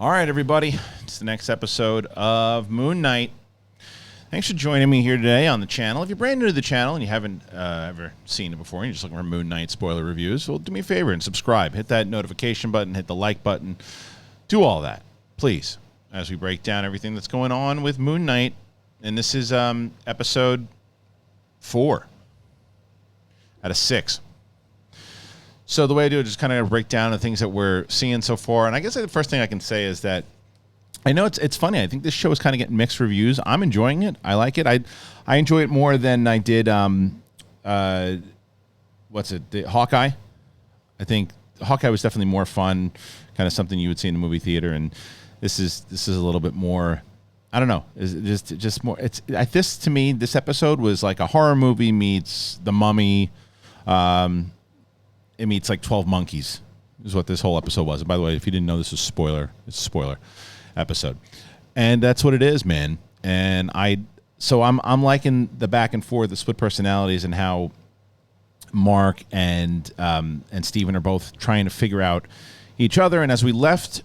All right, everybody. It's the next episode of Moon Knight. Thanks for joining me here today on the channel. If you're brand new to the channel and you haven't ever seen it before and you're just looking for Moon Knight spoiler reviews, well, do me a favor and subscribe. Hit that notification button, hit the like button. Do all that, please, as we break down everything that's going on with Moon Knight. And this is episode 4 out of 6. So the way I do it is kind of break down the things that we're seeing so far. And I guess the first thing I can say is that I know it's funny. I think this show is kind of getting mixed reviews. I'm enjoying it. I like it. I enjoy it more than I did the Hawkeye. I think Hawkeye was definitely more fun, kind of something you would see in the movie theater. And this is a little bit more, I don't know. It's just more. This to me, this episode was like a horror movie meets The Mummy. It meets like 12 Monkeys is what this whole episode was. And by the way, if you didn't know, this is spoiler. It's a spoiler episode. And that's what it is, man. And I'm liking the back and forth, the split personalities, and how Mark and Steven are both trying to figure out each other. And as we left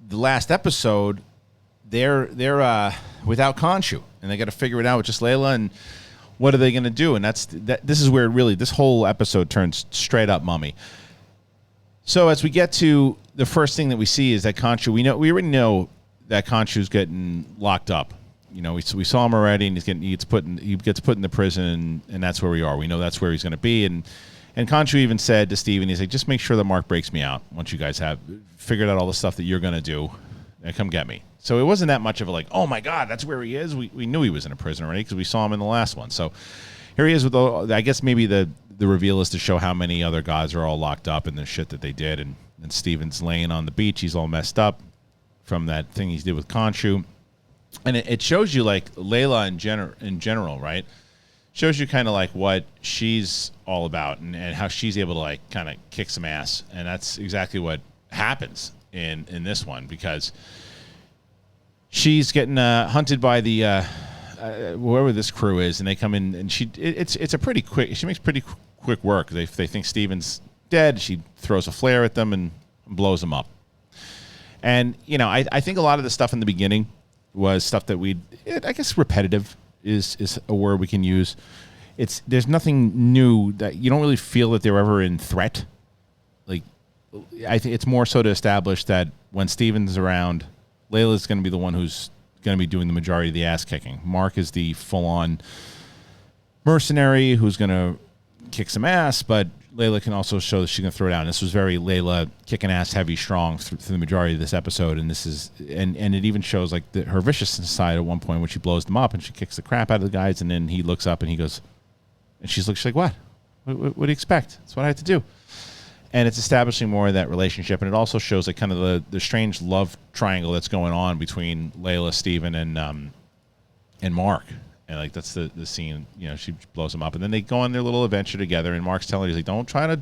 the last episode, they're without Khonshu, and they got to figure it out with just Layla. And what are they going to do? And this is where really this whole episode turns straight up mummy. So as we get to the first thing that we see is that Khonshu, we already know that Khonshu's getting locked up. You know, we saw him already, and he gets put in the prison, and that's where we are. We know that's where he's going to be. And Khonshu even said to Steven, he's like, just make sure that Mark breaks me out once you guys have figured out all the stuff that you're going to do, and come get me. So it wasn't that much of a like, oh my God, that's where he is. We knew he was in a prison already because we saw him in the last one. So here he is with I guess maybe the reveal is to show how many other guys are all locked up in the shit that they did. And Steven's laying on the beach. He's all messed up from that thing he did with Khonshu. And it shows you like Layla in general, right? Shows you kind of like what she's all about and how she's able to like kind of kick some ass. And that's exactly what happens in this one, because she's getting hunted by the whoever this crew is, and they come in, and she makes pretty quick work. They think Steven's dead. She throws a flare at them and blows them up. And you know, I think a lot of the stuff in the beginning was stuff that I guess repetitive is a word we can use. There's nothing new that you don't really feel that they're ever in threat. Like, I think it's more so to establish that when Steven's around, Layla's going to be the one who's going to be doing the majority of the ass kicking. Mark is the full-on mercenary who's going to kick some ass, but Layla can also show that she's going to throw it down. This was very Layla kicking ass, heavy, strong through the majority of this episode, and and it even shows like her vicious side at one point when she blows them up and she kicks the crap out of the guys, and then he looks up and he goes, and she's like, what? What do you expect? That's what I have to do. And it's establishing more of that relationship, and it also shows like kind of the strange love triangle that's going on between Layla, Steven, and Mark. And like that's the scene, you know, she blows him up, and then they go on their little adventure together. And Mark's telling her, he's like, "Don't try to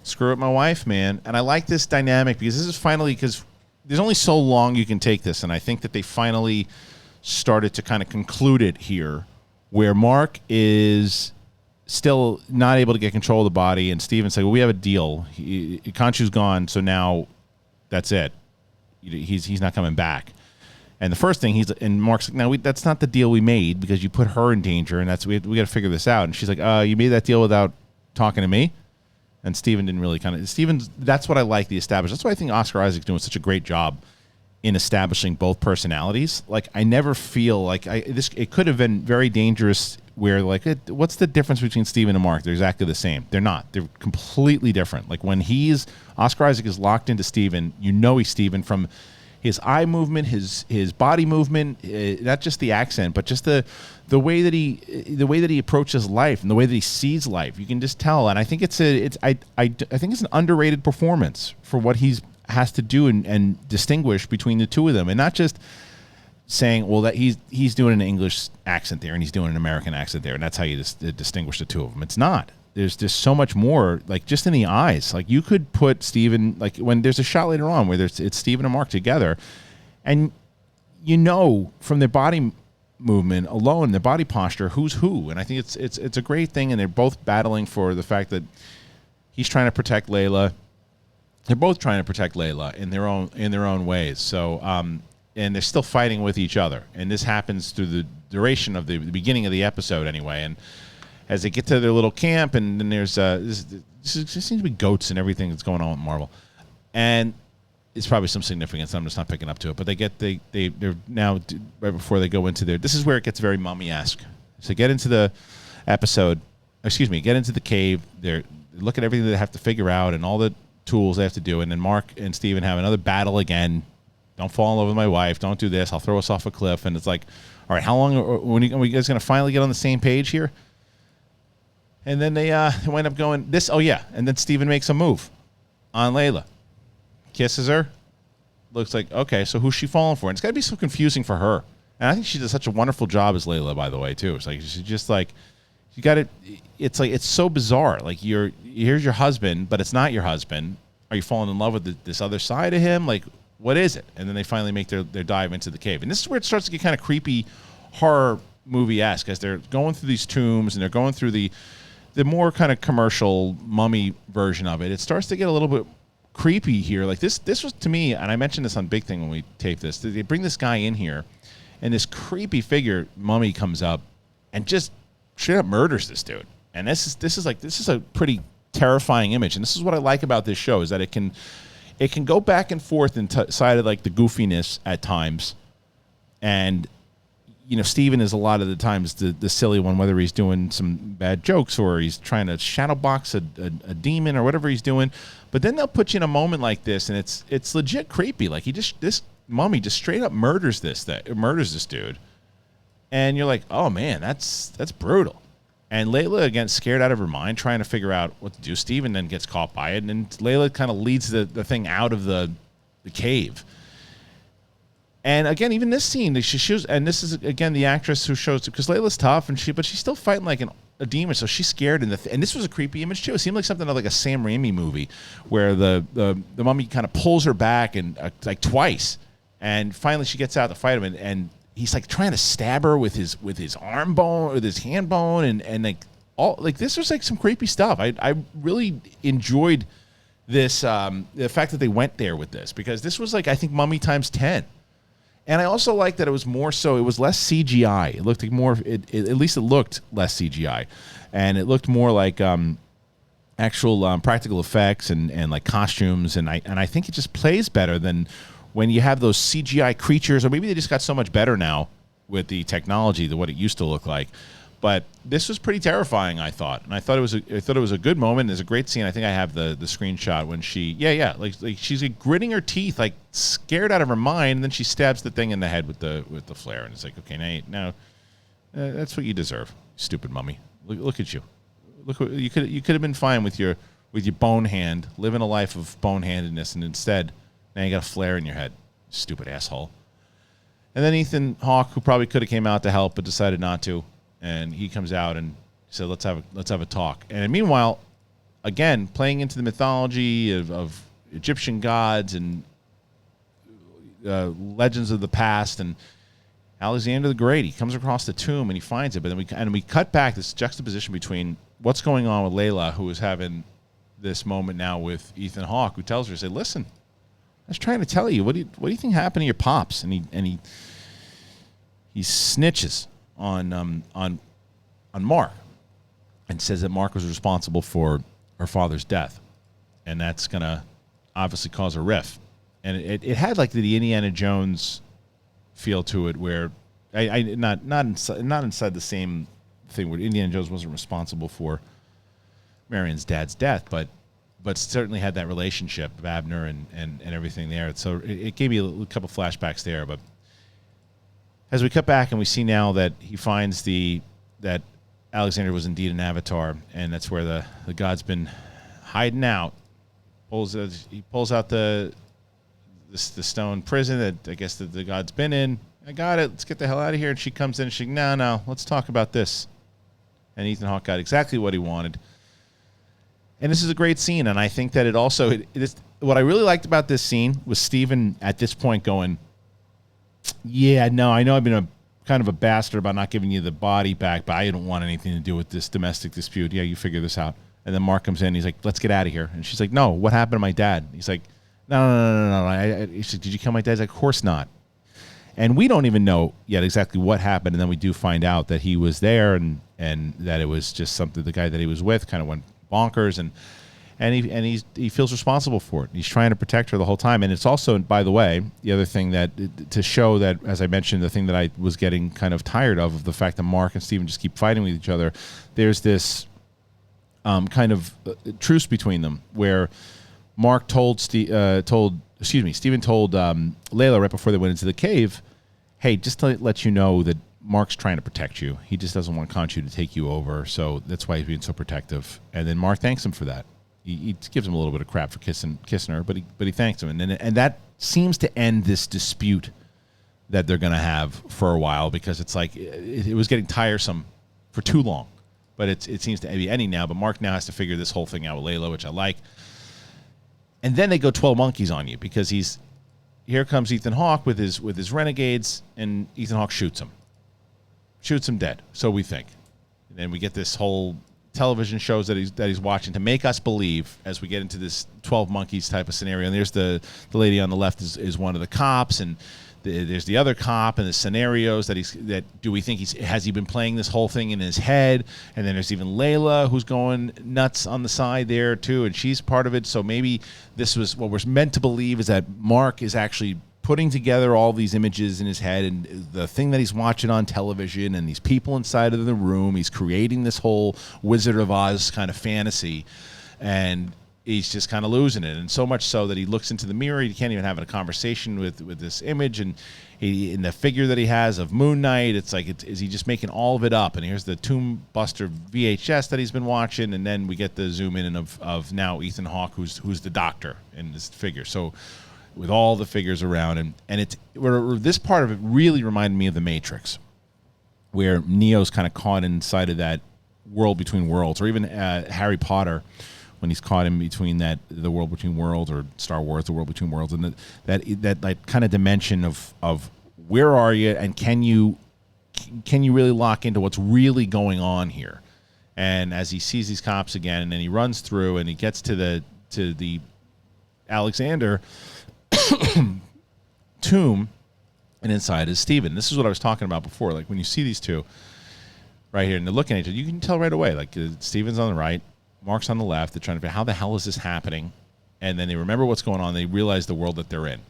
screw up my wife, man." And I like this dynamic because this is finally, because there's only so long you can take this, and I think that they finally started to kind of conclude it here, where Mark is still not able to get control of the body, and Steven's like, well, we have a deal. Khonshu's gone, so now that's it. He's not coming back. And the first thing and Mark's like, no, that's not the deal we made, because you put her in danger, and we got to figure this out. And she's like, you made that deal without talking to me? And Steven didn't really that's what I like, the establishment. That's why I think Oscar Isaac's doing such a great job in establishing both personalities. Like, I never feel like it could have been very dangerous where like, what's the difference between Steven and Mark? They're exactly the same. They're not. They're completely different. Like when Oscar Isaac is locked into Steven, you know he's Steven from his eye movement, his body movement, not just the accent, but just the way that he approaches life and the way that he sees life. You can just tell. And I think I think it's an underrated performance for what he has to do and distinguish between the two of them, and not just saying, well, that he's doing an English accent there and he's doing an American accent there, and that's how you distinguish the two of them. It's not. There's just so much more, like just in the eyes. Like you could put Steven, like when there's a shot later on where it's Steven and Mark together, and you know from their body movement alone, their body posture, who's who. And I think it's a great thing, and they're both battling for the fact that he's trying to protect Layla, they're both trying to protect Layla in their own ways. So, and they're still fighting with each other. And this happens through the duration of the beginning of the episode, anyway. And as they get to their little camp, and then there's there seems to be goats and everything that's going on with Marvel, and it's probably some significance. I'm just not picking up to it. But they're now right before they go into their. This is where it gets very Mummy-esque. So get into the episode. Get into the cave. They look at everything they have to figure out and all the tools they have to do, and then Mark and Steven have another battle again. Don't fall in love with my wife. Don't do this. I'll throw us off a cliff. And it's like, all right, how long are we guys going to finally get on the same page here? And then they wind up going this. Oh yeah, and then Steven makes a move on Layla, kisses her. Looks like, okay, so who's she falling for? And it's got to be so confusing for her. And I think she does such a wonderful job as Layla, by the way, too. It's like she's just like, you got it. It's like it's so bizarre. Like here's your husband, but it's not your husband. Are you falling in love with this other side of him? Like, what is it? And then they finally make their dive into the cave. And this is where it starts to get kind of creepy, horror movie-esque, as they're going through these tombs and they're going through the more kind of commercial mummy version of it. It starts to get a little bit creepy here. Like this was, to me, and I mentioned this on Big Thing when we taped this, they bring this guy in here, and this creepy figure, mummy, comes up and just straight up murders this dude. And this is a pretty terrifying image. And this is what I like about this show, is that it can go back and forth inside of like the goofiness at times. And Steven is a lot of the times the silly one, whether he's doing some bad jokes or he's trying to shadow box a demon or whatever he's doing. But then they'll put you in a moment like this, and it's legit creepy. Like this mummy just straight up murders this dude. And you're like, oh man, that's brutal. And Layla, again, scared out of her mind, trying to figure out what to do. Steven then gets caught by it, and then Layla kind of leads the thing out of the cave. And again, even this scene, and this is again the actress who shows, because Layla's tough, but she's still fighting like a demon, so she's scared. And this was a creepy image too. It seemed like something like a Sam Raimi movie, where the mummy kind of pulls her back and like twice, and finally she gets out to fight him, and he's like trying to stab her with his arm bone, with his hand bone, and like all like this was like some creepy stuff. I really enjoyed this the fact that they went there with this, because this was like, I think, Mummy times 10. And I also like that it was less CGI. It looked like more, at least it looked less CGI. And it looked more like actual practical effects and like costumes. And I think it just plays better than when you have those CGI creatures, or maybe they just got so much better now with the technology than what it used to look like. But this was pretty terrifying, I thought, and I thought it was a good moment. There's a great scene. I think I have the screenshot when she, like she's like gritting her teeth, like scared out of her mind, and then she stabs the thing in the head with the flare, and it's like, okay, now that's what you deserve, stupid mummy. Look at you. Look, you could have been fine with your bone hand, living a life of bonehandedness, and instead now you got a flare in your head, stupid asshole. And then Ethan Hawke, who probably could have came out to help but decided not to. And he comes out and said, let's have a talk. And meanwhile, again, playing into the mythology of Egyptian gods and legends of the past, and Alexander the Great, he comes across the tomb and he finds it. But then we cut back, this juxtaposition between what's going on with Layla, who is having this moment now with Ethan Hawke, who tells her, say, listen, I was trying to tell you, what do you think happened to your pops? And he snitches on Mark, and says that Mark was responsible for her father's death, and that's gonna obviously cause a rift. And it had like the Indiana Jones feel to it, where not inside the same thing, where Indiana Jones wasn't responsible for Marion's dad's death, but certainly had that relationship of Abner and everything there. So it gave me a couple flashbacks there, but. As we cut back and we see now that he finds that Alexander was indeed an avatar, and that's where the god's been hiding out. He pulls out the stone prison that I guess the god's been in. I got it. Let's get the hell out of here. And she comes in and she's no, let's talk about this. And Ethan Hawke got exactly what he wanted. And this is a great scene, and I think that what I really liked about this scene was Steven at this point going, yeah, no, I know I've been kind of a bastard about not giving you the body back, but I don't want anything to do with this domestic dispute. Yeah, you figure this out. And then Mark comes in. He's like, let's get out of here. And she's like, no, what happened to my dad? He's like, no. He's like, did you kill my dad? He's like, of course not. And we don't even know yet exactly what happened. And then we do find out that he was there and that it was just something, the guy that he was with kind of went bonkers. And he feels responsible for it. He's trying to protect her the whole time. And it's also, by the way, the other thing that to show that, as I mentioned, the thing that I was getting kind of tired of the fact that Mark and Steven just keep fighting with each other. There's this kind of truce between them where Mark Steven told Layla right before they went into the cave, hey, just to let you know that Mark's trying to protect you. He just doesn't want Khonshu to take you over, so that's why he's being so protective. And then Mark thanks him for that. He gives him a little bit of crap for kissing her, but he thanks him, and that seems to end this dispute that they're going to have for a while, because it's like it was getting tiresome for too long, but it seems to be ending now. But Mark now has to figure this whole thing out with Layla, which I like. And then they go 12 monkeys on you, because here comes Ethan Hawke with his renegades, and Ethan Hawke shoots him dead. So we think, and then we get this whole television shows that he's watching to make us believe as we get into this 12 monkeys type of scenario. And there's the lady on the left is one of the cops, and there's the other cop, and the scenarios that do we think has he been playing this whole thing in his head? And then there's even Layla, who's going nuts on the side there too, and she's part of it. So maybe this was what we're meant to believe, is that Mark is actually putting together all these images in his head, and the thing that he's watching on television, and these people inside of the room. He's creating this whole Wizard of Oz kind of fantasy, and he's just kind of losing it. And so much so that he looks into the mirror. He can't even have a conversation with this image, and in the figure that he has of Moon Knight, it's like, is he just making all of it up? And here's the Tomb Buster VHS that he's been watching, and then we get the zoom in of now Ethan Hawke, who's the doctor in this figure. So with all the figures around, and it's this part of it really reminded me of The Matrix, where Neo's kind of caught inside of that world between worlds, or even Harry Potter when he's caught in between the world between worlds, or Star Wars, the world between worlds, and that kind of dimension of where are you, and can you really lock into what's really going on here? And as he sees these cops again, and then he runs through, and he gets to the Alexander tomb, and inside is Steven. This is what I was talking about before. Like when you see these two right here and they're looking at each other, you can tell right away. Like Steven's on the right, Mark's on the left. They're trying to figure out how the hell is this happening, and then they remember what's going on. They realize the world that they're in.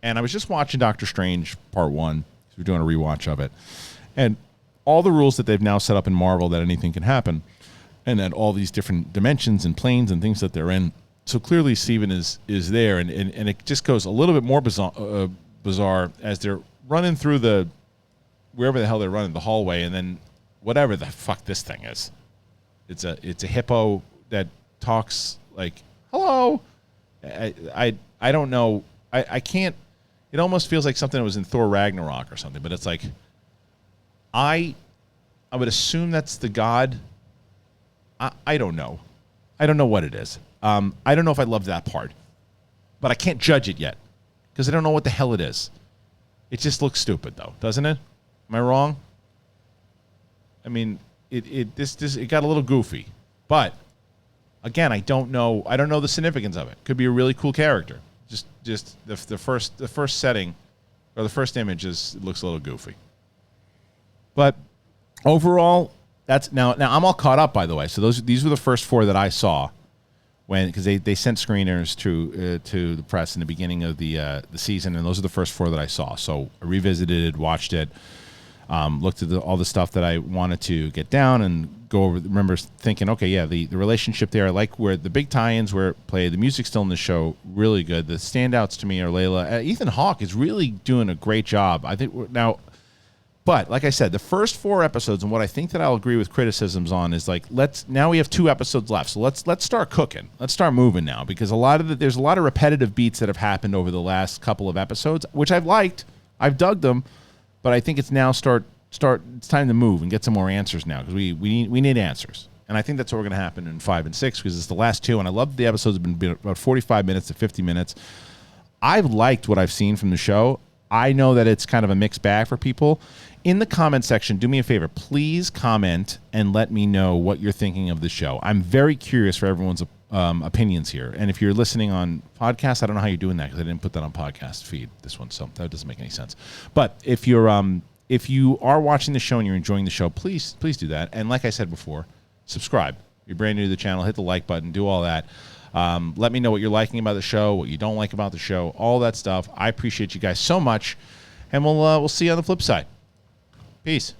And I was just watching Doctor Strange Part 1. We're doing a rewatch of it, and all the rules that they've now set up in Marvel that anything can happen, and that all these different dimensions and planes and things that they're in. So clearly Steven is there, and it just goes a little bit more bizarre as they're running through wherever the hell they're running, the hallway, and then whatever the fuck this thing is. It's a hippo that talks like, hello. I don't know. I can't. It almost feels like something that was in Thor Ragnarok or something, but it's like, I would assume that's the god. I don't know. I don't know what it is. I don't know if I love that part, but I can't judge it yet because I don't know what the hell it is. It just looks stupid, though, doesn't it? Am I wrong? I mean, it got a little goofy, but again, I don't know the significance of it. Could be a really cool character. Just the first setting or the first image looks a little goofy, but overall, that's now I'm all caught up, by the way. So these were the first 4 that I saw. Because they sent screeners to the press in the beginning of the season, and those are the first 4 that I saw. So I revisited, watched it, looked at all the stuff that I wanted to get down and go over. Remember thinking, okay, yeah, the relationship there. I like where the big tie-ins where it played. The music's still in the show, really good. The standouts to me are Layla. Ethan Hawke is really doing a great job. I think now. But like I said, the first 4 episodes, and what I think that I'll agree with criticisms on is like, now we have 2 episodes left, so let's start cooking, let's start moving now, because there's a lot of repetitive beats that have happened over the last couple of episodes, which I've liked, I've dug them, but I think it's now it's time to move and get some more answers now, because we need answers, and I think that's what we're going to happen in 5 and 6, because it's the last 2, and I love the episodes have been about 45 minutes to 50 minutes. I've liked what I've seen from the show. I know that it's kind of a mixed bag for people. In the comment section, do me a favor. Please comment and let me know what you're thinking of the show. I'm very curious for everyone's opinions here. And if you're listening on podcast, I don't know how you're doing that because I didn't put that on podcast feed, this one, so that doesn't make any sense. But if you are watching the show and you're enjoying the show, please do that. And like I said before, subscribe. If you're brand new to the channel, hit the like button, do all that. Let me know what you're liking about the show, what you don't like about the show, all that stuff. I appreciate you guys so much, and we'll see you on the flip side. Peace.